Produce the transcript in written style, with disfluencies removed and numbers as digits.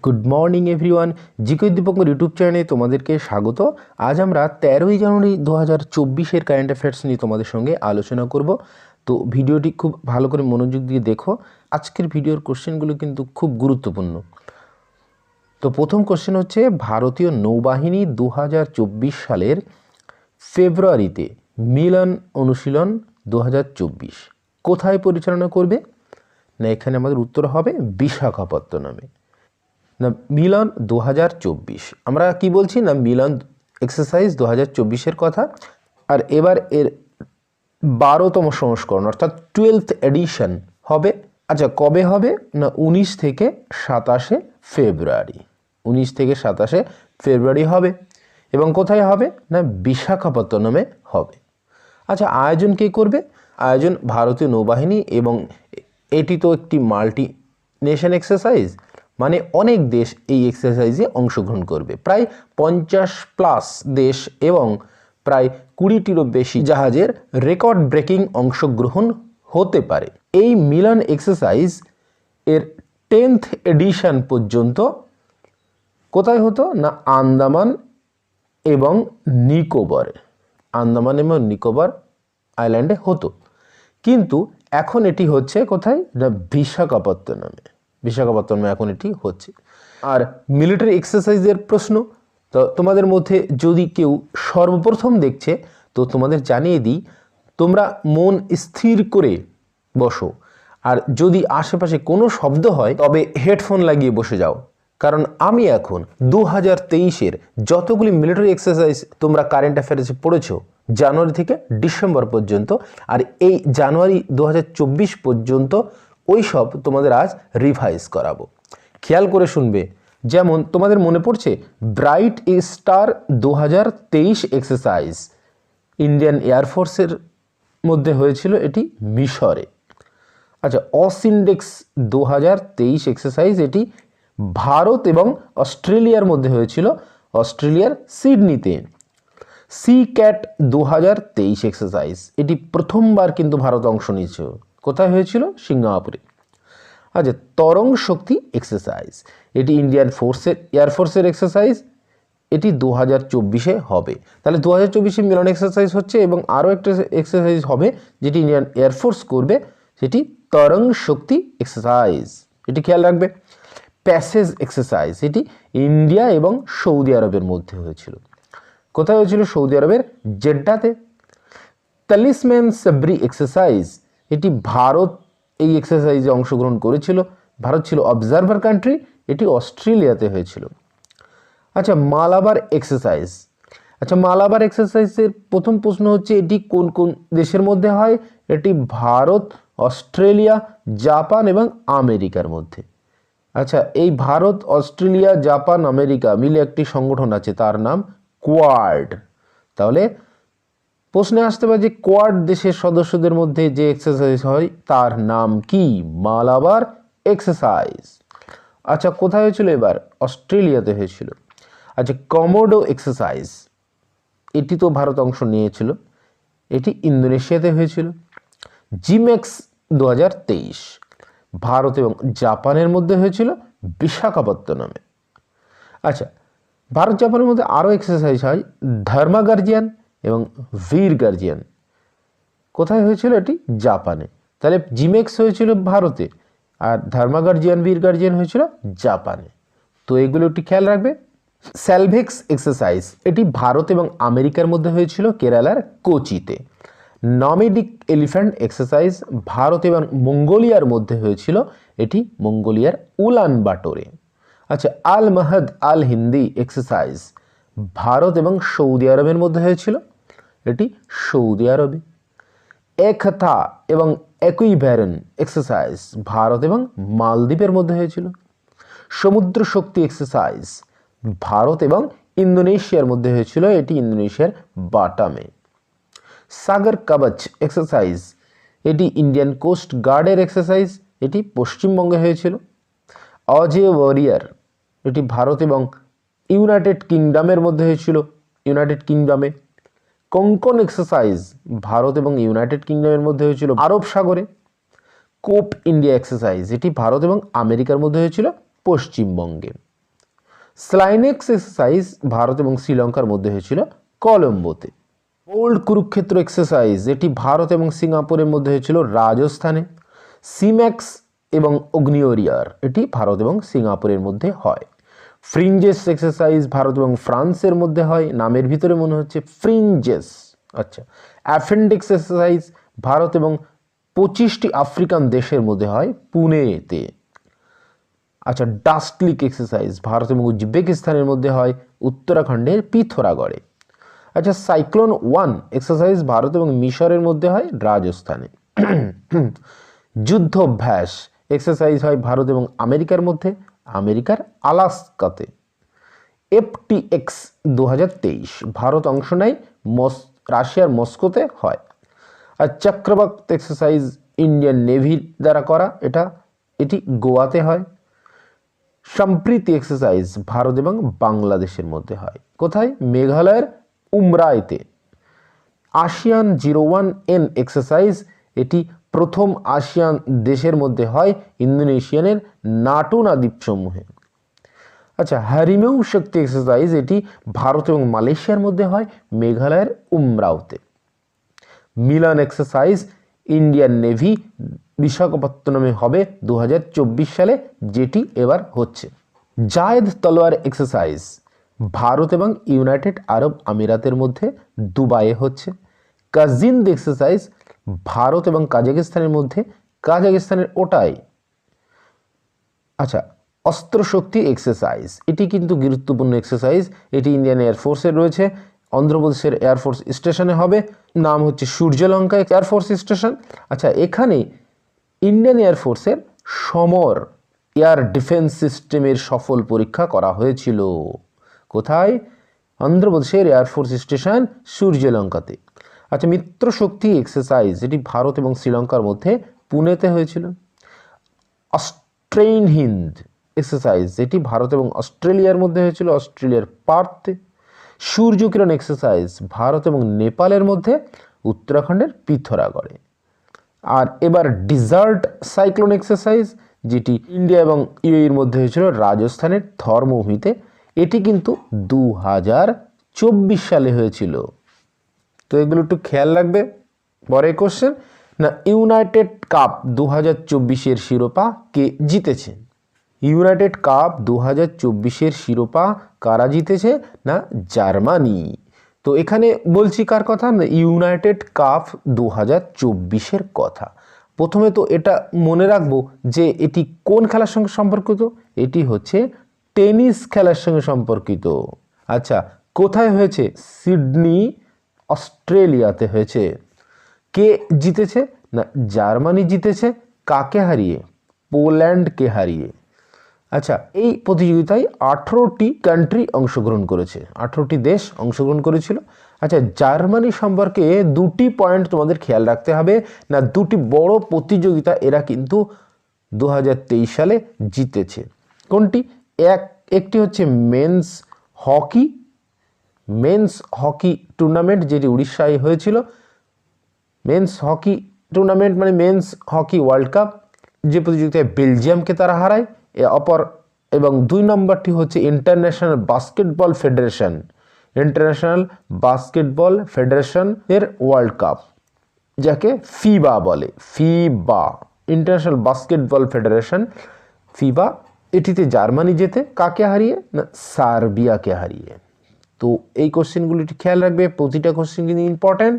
Good morning everyone, GK Dipankar YouTube চ্যানেলে তোমাদেরকে স্বাগত। আজ আমরা 13ই জানুয়ারি 2024-এর কারেন্ট অ্যাফেয়ার্স নিয়ে তোমাদের সঙ্গে আলোচনা করব। তো ভিডিওটি খুব ভালো করে মনোযোগ দিয়ে দেখো। আজকের ভিডিওর কোশ্চেনগুলো কিন্তু খুব গুরুত্বপূর্ণ। তো প্রথম কোশ্চেন হচ্ছে, ভারতীয় নৌবাহিনী 2024 সালের ফেব্রুয়ারিতে মিলন অনুশীলন 2024 কোথায় পরিচালনা করবে? না, এখানে আমাদের উত্তর হবে বিশাখাপত্তনমে। না, মিলন 2024 আমরা কি বলছি? না, মিলন এক্সারসাইজ 2024-এর কথা। আর এবার এর 12তম সংস্করণ অর্থাৎ 12th এডিশন হবে। আচ্ছা, কবে হবে? না, 19 থেকে 27 ফেব্রুয়ারি। 19 থেকে 27 ফেব্রুয়ারি হবে। এবং কোথায় হবে? না, বিশাখাপত্তনমে হবে। আচ্ছা, আয়োজন কে করবে? আয়োজন ভারতীয় নৌবাহিনী, এবং এটি তো একটি মাল্টি নেশন এক্সারসাইজ, মানে অনেক দেশ এই এক্সারসাইজে অংশগ্রহণ করবে। প্রায় 50+ দেশ এবং প্রায় 20টিরও বেশি জাহাজের রেকর্ড ব্রেকিং অংশগ্রহণ হতে পারে। এই মিলন এক্সারসাইজ এর 10th এডিশন পর্যন্ত কোথায় হতো? না, আন্দামান এবং নিকোবর আইল্যান্ডে হতো। কিন্তু এখন এটি হচ্ছে কোথায়? না, বিশাখাপত্তনমে এখন এটি হচ্ছে। আর মিলিটারি এক্সারসাইজের প্রশ্ন, তো তোমাদের মধ্যে যদি কেউ সর্বপ্রথম দেখছে, তো তোমাদের জানিয়ে দিই, তোমরা মন স্থির করে বসো। আর যদি আশেপাশে কোনো শব্দ হয় তবে হেডফোন লাগিয়ে বসে যাও, কারণ আমি এখন 2023-এর যতগুলি মিলিটারি এক্সারসাইজ তোমরা কারেন্ট অ্যাফেয়ার্সে পড়েছো জানুয়ারি থেকে ডিসেম্বর পর্যন্ত, আর এই জানুয়ারি 2024 পর্যন্ত ওই সব তোমাদের আজ রিভাইজ করাবো। খেয়াল করে শুনবে। যেমন তোমাদের মনে পড়ছে ব্রাইট স্টার 2023 এক্সারসাইজ ইন্ডিয়ান এয়ারফোর্সের মধ্যে হয়েছিল, এটি মিশরে। আচ্ছা, অসিনডেক্স 2023 এক্সারসাইজ এটি ভারত এবং অস্ট্রেলিয়ার মধ্যে হয়েছিল, অস্ট্রেলিয়ার সিডনিতে। সি ক্যাট 2023 এক্সারসাইজ এটি প্রথমবার কিন্তু ভারত অংশ নিয়েছিল। কোথায় হয়েছিল? সিঙ্গাপুরে। আচ্ছা, তরং শক্তি এক্সারসাইজ এটি ইন্ডিয়ান এয়ারফোর্সের এক্সারসাইজ, এটি 2024-এ হবে। তাহলে 2024-এ মিলন এক্সারসাইজ হচ্ছে, এবং আরও একটা এক্সারসাইজ হবে যেটি ইন্ডিয়ান এয়ারফোর্স করবে, সেটি তরং শক্তি এক্সারসাইজ, এটি খেয়াল রাখবে। প্যাসেজ এক্সারসাইজ এটি ইন্ডিয়া এবং সৌদি আরবের মধ্যে হয়েছিল। কোথায় হয়েছিল? সৌদি আরবের জেড্ডাতে। তালিসম্যান সাবরি এক্সারসাইজ এটি ভারত এই এক্সারসাইজে অংশগ্রহণ করেছিল, ভারত ছিল অবজারভার কান্ট্রি, এটি অস্ট্রেলিয়াতে হয়েছিল। আচ্ছা, মালাবার এক্সারসাইজ। আচ্ছা, মালাবার এক্সারসাইজের প্রথম প্রশ্ন হচ্ছে, এটি কোন কোন দেশের মধ্যে হয়? এটি ভারত, অস্ট্রেলিয়া, জাপান এবং আমেরিকার মধ্যে। আচ্ছা, এই ভারত, অস্ট্রেলিয়া, জাপান, আমেরিকা মিলে একটি সংগঠন আছে, তার নাম কোয়াড। তাহলে প্রশ্নে আসতে পারে যে কোয়াড দেশের সদস্যদের মধ্যে যে এক্সারসাইজ হয় তার নাম কি? মালাবার এক্সারসাইজ। আচ্ছা, কোথায় হয়েছিল? এবার অস্ট্রেলিয়াতে হয়েছিল। আচ্ছা, কমোডো এক্সারসাইজ এটি তো ভারত অংশ নিয়েছিল, এটি ইন্দোনেশিয়াতে হয়েছিল। জিমেক্স 2023 ভারত এবং জাপানের মধ্যে হয়েছিল, বিশাখাপত্তনমে। আচ্ছা, ভারত জাপানের মধ্যে আরও এক্সারসাইজ হয়, ধর্মা গার্জিয়ান এবং বীর গার্জিয়ান। কোথায় হয়েছিল? এটি জাপানে। তাহলে জিমেক্স হয়েছিল ভারতে, আর ধর্মা গার্জিয়ান, বীর গার্জিয়ান হয়েছিল জাপানে। তো এগুলো একটু খেয়াল রাখবে। স্যালভেক্স এক্সারসাইজ এটি ভারত এবং আমেরিকার মধ্যে হয়েছিল, কেরালার কোচিতে। নমেডিক এলিফ্যান্ট এক্সারসাইজ ভারত এবং মঙ্গোলিয়ার মধ্যে হয়েছিল, এটি মঙ্গোলিয়ার উলান বাটোরে। আচ্ছা, আল মাহাদ আল হিন্দি এক্সারসাইজ ভারত এবং সৌদি আরবের মধ্যে হয়েছিল, এটি সৌদি আরবে। একথা এবং একুইভ্যারন এক্সারসাইজ ভারত এবং মালদ্বীপের মধ্যে হয়েছিল। সমুদ্র শক্তি এক্সারসাইজ ভারত এবং ইন্দোনেশিয়ার মধ্যে হয়েছিল, এটি ইন্দোনেশিয়ার বাটামে। সাগর কবচ এক্সারসাইজ এটি ইন্ডিয়ান কোস্ট গার্ডের এক্সারসাইজ, এটি পশ্চিমবঙ্গে হয়েছিল। অজেয় ওয়ারিয়ার এটি ভারত এবং ইউনাইটেড কিংডমের মধ্যে হয়েছিল, ইউনাইটেড কিংডমে। কোঙ্কন এক্সারসাইজ ভারত এবং ইউনাইটেড কিংডমের মধ্যে হয়েছিল, আরব সাগরে। কোপ ইন্ডিয়া এক্সারসাইজ এটি ভারত এবং আমেরিকার মধ্যে হয়েছিল, পশ্চিমবঙ্গে। স্লাইনেক্স এক্সারসাইজ ভারত এবং শ্রীলঙ্কার মধ্যে হয়েছিল কলম্বোতে। ওল্ড কুরুক্ষেত্র এক্সারসাইজ এটি ভারত এবং সিঙ্গাপুরের মধ্যে হয়েছিল রাজস্থানে। সিম্যাক্স এবং অগ্নিওরিয়ার এটি ভারত এবং সিঙ্গাপুরের মধ্যে হয়। ফ্রিঞ্জেস এক্সারসাইজ ভারত এবং ফ্রান্সের মধ্যে হয়, নামের ভিতরে মনে হচ্ছে ফ্রিঞ্জেস। আচ্ছা, অ্যাপেন্ডিক্স এক্সারসাইজ ভারত এবং 25টি আফ্রিকান দেশের মধ্যে হয় পুনেতে। আচ্ছা, ডাস্টলিক এক্সারসাইজ ভারত এবং উজবেকিস্তানের মধ্যে হয় উত্তরাখণ্ডের পিথোরাগড়ে। আচ্ছা, সাইক্লোন 1 এক্সারসাইজ ভারত এবং মিশরের মধ্যে হয় রাজস্থানে। যুদ্ধভ্যাস এক্সারসাইজ হয় ভারত এবং আমেরিকার মধ্যে, আমেরিকার আলাস্কাতে। FTX 2023 ভারত অংশ নেয় রাশিয়ার মস্কোতে হয়। আর চক্রবাক এক্সারসাইজ ইন্ডিয়ান নেভি দ্বারা করা, এটি গোয়াতে হয়। সম্প্রীতি এক্সারসাইজ ভারত এবং বাংলাদেশের মধ্যে হয়। কোথায়? মেঘালয়ের উমরাইতে। আসিয়ান 01N এক্সারসাইজ এটি প্রথম আসিয়ান দেশের মধ্যে হয় ইন্দোনেশিয়ানের নাটুনা দ্বীপসমূহে। আচ্ছা, হারিমেউ শক্তি এক্সারসাইজ এটি ভারত এবং মালয়েশিয়ার মধ্যে হয় মেঘালয়ের উমরাওতে। মিলন এক্সারসাইজ ইন্ডিয়ান নেভি বিশাখাপত্তনমে হবে 2024 সালে, যেটি এবার হচ্ছে। জায়েদ তলোয়ার এক্সারসাইজ ভারত এবং ইউনাইটেড আরব আমিরাতের মধ্যে দুবাইয়ে হচ্ছে। কাজিন্দ এক্সারসাইজ ভারত এবং কাজাকিস্তানের মধ্যে, কাজাকিস্তানের ওটাই। আচ্ছা, অস্ত্রশক্তি এক্সারসাইজ এটি কিন্তু গুরুত্বপূর্ণ এক্সারসাইজ, এটি ইন্ডিয়ান এয়ারফোর্সের রয়েছে, অন্ধ্রপ্রদেশের এয়ারফোর্স স্টেশনে হবে, নাম হচ্ছে সূর্যলঙ্কা এয়ারফোর্স স্টেশন। আচ্ছা, এখানে ইন্ডিয়ান এয়ারফোর্সের সমর এয়ার ডিফেন্স সিস্টেমের সফল পরীক্ষা করা হয়েছিল। কোথায়? অন্ধ্রপ্রদেশের এয়ারফোর্স স্টেশন সূর্যলঙ্কাতে। আচ্ছা, মিত্রশক্তি এক্সারসাইজ এটি ভারত এবং শ্রীলঙ্কার মধ্যে পুনেতে হয়েছিল। অস্ট্রেইন হিন্দ এক্সারসাইজ এটি ভারত এবং অস্ট্রেলিয়ার মধ্যে হয়েছিল, অস্ট্রেলিয়ার পার্থে। সূর্যকিরণ এক্সারসাইজ ভারত এবং নেপালের মধ্যে, উত্তরাখণ্ডের পিথোরাগড়ে। আর এবার ডিজার্ট সাইক্লোন এক্সারসাইজ যেটি ইন্ডিয়া এবং ইউএইর মধ্যে হয়েছিল রাজস্থানের ধর্মভূমিতে, এটি কিন্তু 2024 সালে হয়েছিল। তো এগুলো একটু খেয়াল রাখবে। পরে কোশ্চেন না, ইউনাইটেড কাপ 2024-এর শিরোপা কে জিতেছে? ইউনাইটেড কাপ 2024-এর শিরোপা কারা জিতেছে? না, জার্মানি। তো এখানে বলছি কার কথা? না, ইউনাইটেড কাপ 2024-এর কথা। প্রথমে তো এটা মনে রাখবো যে এটি কোন খেলার সঙ্গে সম্পর্কিত? এটি হচ্ছে টেনিস খেলার সঙ্গে সম্পর্কিত। আচ্ছা, কোথায় হয়েছে? সিডনি, অস্ট্রেলিয়াতে হয়েছে। কে জিতেছে? না, জার্মানি জিতেছে। কাকে হারিয়ে? পোল্যান্ডকে হারিয়ে। আচ্ছা, এই প্রতিযোগিতায় 18টি কান্ট্রি অংশগ্রহণ করেছে, 18টি দেশ অংশগ্রহণ করেছিল। আচ্ছা, জার্মানি সম্পর্কে 2টি পয়েন্ট তোমাদের খেয়াল রাখতে হবে। না, 2টি বড় প্রতিযোগিতা এরা কিন্তু 2023 সালে জিতেছে। কোনটি? একটি হচ্ছে মেন্স হকি টুর্নামেন্ট, যেটি উড়িষ্যায় হয়েছিল। মেন্স হকি টুর্নামেন্ট মানে মেন্স হকি ওয়ার্ল্ড কাপ, যে প্রতিযোগিতায় বেলজিয়ামকে তারা হারায়। এবং 2 নম্বরটি হচ্ছে ইন্টারন্যাশনাল বাস্কেটবল ফেডারেশন এর ওয়ার্ল্ড কাপ, যাকে ফিবা বলে। ফিবা, ইন্টারন্যাশনাল বাস্কেটবল ফেডারেশন, ফিবা। এটিতে জার্মানি জেতে। কাকে হারিয়ে? না, সার্বিয়াকে হারিয়ে। তো এই কোশ্চেনগুলি খেয়াল রাখবে, প্রতিটা কোশ্চেন কিন্তু ইম্পর্টেন্ট।